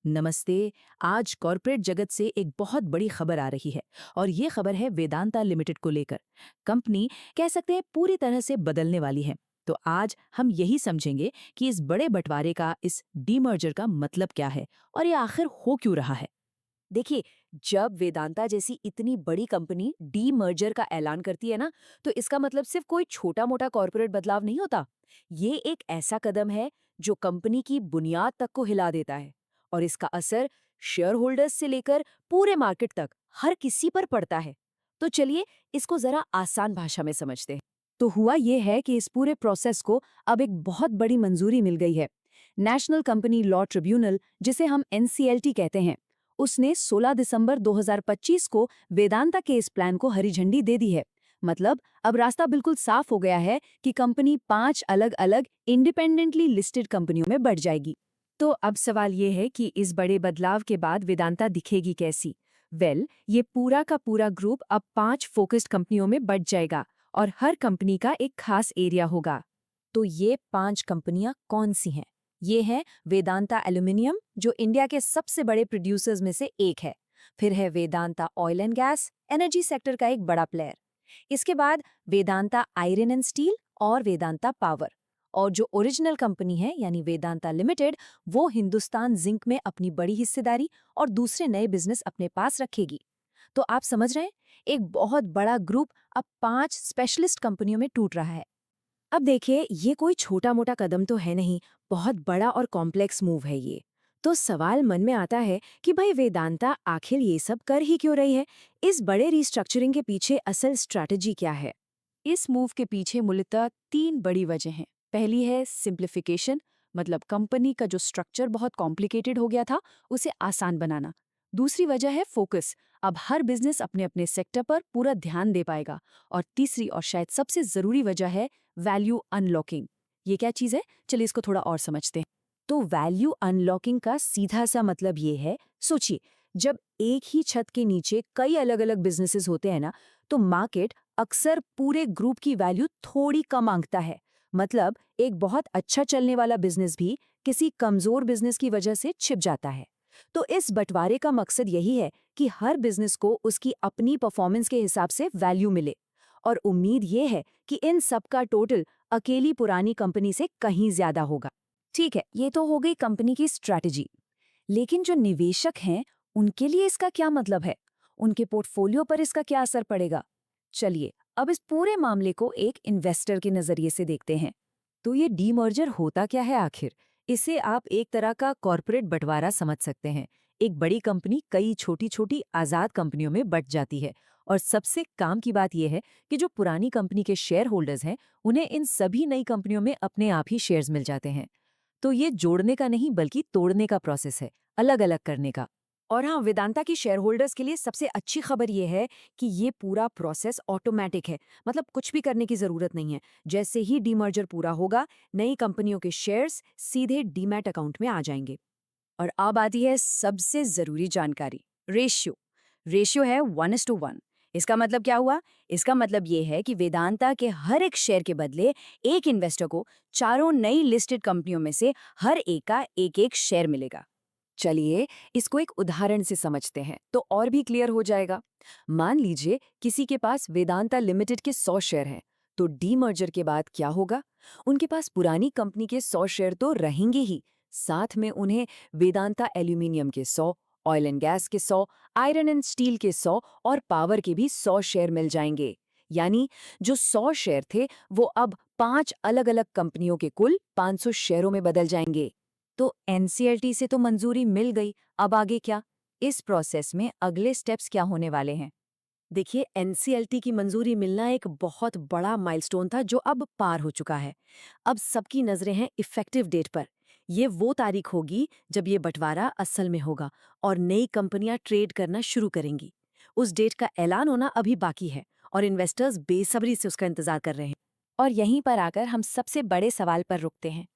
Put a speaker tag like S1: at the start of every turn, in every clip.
S1: नमस्ते। आज कॉरपोरेट जगत से एक बहुत बड़ी खबर आ रही है और ये खबर है वेदांता लिमिटेड को लेकर। कंपनी कह सकते हैं पूरी तरह से बदलने वाली है। तो आज हम यही समझेंगे कि इस बड़े बंटवारे का, इस डीमर्जर का मतलब क्या है और ये आखिर हो क्यों रहा है।
S2: देखिए, जब वेदांता जैसी इतनी बड़ी कंपनी डी मर्जर का ऐलान करती है ना, तो इसका मतलब सिर्फ कोई छोटा मोटा कॉर्पोरेट बदलाव नहीं होता। ये एक ऐसा कदम है जो कंपनी की बुनियाद तक को हिला देता है, और इसका असर शेयर होल्डर्स से लेकर पूरे मार्केट तक हर किसी पर पड़ता है। तो चलिए इसको जरा आसान भाषा में समझते हैं। तो हुआ ये है कि इस पूरे प्रोसेस को अब एक बहुत बड़ी मंजूरी मिल गई है। नेशनल कंपनी लॉ ट्रिब्यूनल, जिसे हम एनसीएलटी कहते हैं, उसने 16 दिसंबर 2025 को वेदांता के इस प्लान को हरी झंडी दे दी है। मतलब अब रास्ता बिल्कुल साफ हो गया है कि कंपनी 5 अलग अलग इंडिपेंडेंटली लिस्टेड कंपनियों में बढ़ जाएगी। तो अब सवाल ये है कि इस बड़े बदलाव के बाद वेदांता दिखेगी कैसी। ये पूरा का पूरा ग्रुप अब 5 फोकस्ड कंपनियों में बढ़ जाएगा, और हर कंपनी का एक खास एरिया होगा। तो ये 5 कंपनियां कौन सी हैं? ये है वेदांता एल्यूमिनियम, जो इंडिया के सबसे बड़े प्रोड्यूसर्स में से एक है। फिर है Vedanta oil and gas, energy sector का एक बड़ा प्लेयर। इसके बाद वेदांता आयरन एंड स्टील और वेदांता पावर। और जो ओरिजिनल कंपनी है यानी वेदांता लिमिटेड, वो हिंदुस्तान जिंक में अपनी बड़ी हिस्सेदारी और दूसरे नए बिजनेस अपने पास रखेगी। तो आप समझ रहे हैं, एक बहुत बड़ा ग्रुप अब 5 स्पेशलिस्ट कंपनियों में टूट रहा है। अब देखिए, ये कोई छोटा मोटा कदम तो है नहीं, बहुत बड़ा और कॉम्प्लेक्स मूव है ये। तो सवाल मन में आता है कि भाई वेदांता आखिर ये सब कर ही क्यों रही है? इस बड़े रिस्ट्रक्चरिंग के पीछे असल स्ट्रैटेजी क्या है? इस मूव के पीछे मूलतः 3 बड़ी वजह हैं। पहली है सिंप्लीफिकेशन, मतलब कंपनी का जो स्ट्रक्चर बहुत कॉम्प्लिकेटेड हो गया था, उसे आसान बनाना। दूसरी वजह है फोकस, अब हर बिजनेस अपने अपने सेक्टर पर पूरा ध्यान दे पाएगा। और तीसरी और शायद सबसे जरूरी वजह है वैल्यू अनलॉकिंग। ये क्या चीज है? चलिए इसको थोड़ा और समझते हैं। तो वैल्यू अनलॉकिंग का सीधा सा मतलब ये है, सोचिए, जब एक ही छत के नीचे कई अलग अलग बिजनेसेस होते हैं ना, तो मार्केट अक्सर पूरे ग्रुप की वैल्यू थोड़ी कम आंकता है। मतलब एक बहुत अच्छा चलने वाला बिजनेस भी किसी कमजोर बिजनेस की वजह से छिप जाता है। तो इस बंटवारे का मकसद यही है कि हर बिजनेस को उसकी अपनी परफॉर्मेंस के हिसाब से वैल्यू मिले। और उम्मीद ये है कि इन सब का टोटल अकेली पुरानी कंपनी से कहीं ज्यादा होगा। ठीक है, ये तो हो गई कंपनी की स्ट्रैटेजी। लेकिन जो निवेशक हैं, उनके लिए इसका क्या मतलब है? उनके पोर्टफोलियो पर इसका क्या असर पड़ेगा? चलिए अब इस पूरे मामले को एक इन्वेस्टर के नजरिए से देखते हैं। तो ये डीमर्जर होता क्या है आखिर? इसे आप एक तरह का कॉर्पोरेट बंटवारा समझ सकते हैं। एक बड़ी कंपनी कई छोटी छोटी आजाद कंपनियों में बंट जाती है। और सबसे काम की बात यह है कि जो पुरानी कंपनी के शेयर होल्डर्स हैं, उन्हें इन सभी नई कंपनियों में अपने आप ही शेयर्स मिल जाते हैं। तो ये जोड़ने का नहीं बल्कि तोड़ने का प्रोसेस है, अलग अलग करने का। और हाँ, वेदांता की शेयर होल्डर्स के लिए सबसे अच्छी खबर यह है कि ये पूरा प्रोसेस ऑटोमेटिक है। मतलब कुछ भी करने की जरूरत नहीं है। जैसे ही डीमर्जर पूरा होगा, नई कंपनियों के शेयर्स सीधे डीमैट अकाउंट में आ जाएंगे। और अब आती है सबसे जरूरी जानकारी, रेशियो। रेशियो है 1:1। इसका मतलब क्या हुआ? इसका मतलब ये है कि वेदांता के हर एक शेयर के बदले एक इन्वेस्टर को चारों नई लिस्टेड कंपनियों में से हर एक का एक एक शेयर मिलेगा। चलिए इसको एक उदाहरण से समझते हैं तो और भी क्लियर हो जाएगा। मान लीजिए किसी के पास वेदांता लिमिटेड के 100 शेयर हैं, तो डीमर्जर के बाद क्या होगा? उनके पास पुरानी कंपनी के 100 शेयर तो रहेंगे ही, साथ में उन्हें वेदांता एल्यूमिनियम के 100, ऑयल एंड गैस के 100, आयरन एंड स्टील के 100 और पावर के भी 100 शेयर मिल जाएंगे। यानी जो 100 शेयर थे, वो अब 5 अलग अलग कंपनियों के कुल 500 शेयरों में बदल जाएंगे। तो एनसीएलटी से तो मंजूरी मिल गई, अब आगे क्या? इस प्रोसेस में अगले स्टेप्स क्या होने वाले हैं? देखिए, एनसीएलटी की मंजूरी मिलना एक बहुत बड़ा माइलस्टोन था जो अब पार हो चुका है। अब सबकी नजरें हैं इफेक्टिव डेट पर। ये वो तारीख होगी जब ये बंटवारा असल में होगा और नई कंपनियां ट्रेड करना शुरू करेंगी। उस डेट का ऐलान होना अभी बाकी है और इन्वेस्टर्स बेसब्री से उसका इंतजार कर रहे हैं। और यहीं पर आकर हम सबसे बड़े सवाल पर रुकते हैं।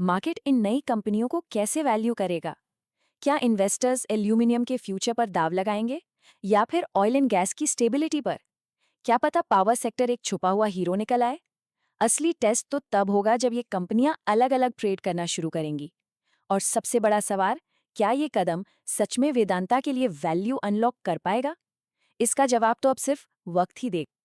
S2: मार्केट इन नई कंपनियों को कैसे वैल्यू करेगा? क्या इन्वेस्टर्स एल्यूमिनियम के फ्यूचर पर दाव लगाएंगे, या फिर ऑयल एंड गैस की स्टेबिलिटी पर? क्या पता पावर सेक्टर एक छुपा हुआ हीरो निकल आए। असली टेस्ट तो तब होगा जब ये कंपनियां अलग अलग ट्रेड करना शुरू करेंगी। और सबसे बड़ा सवाल, क्या ये कदम सच में वेदांता के लिए वैल्यू अनलॉक कर पाएगा? इसका जवाब तो अब सिर्फ वक्त ही देगा।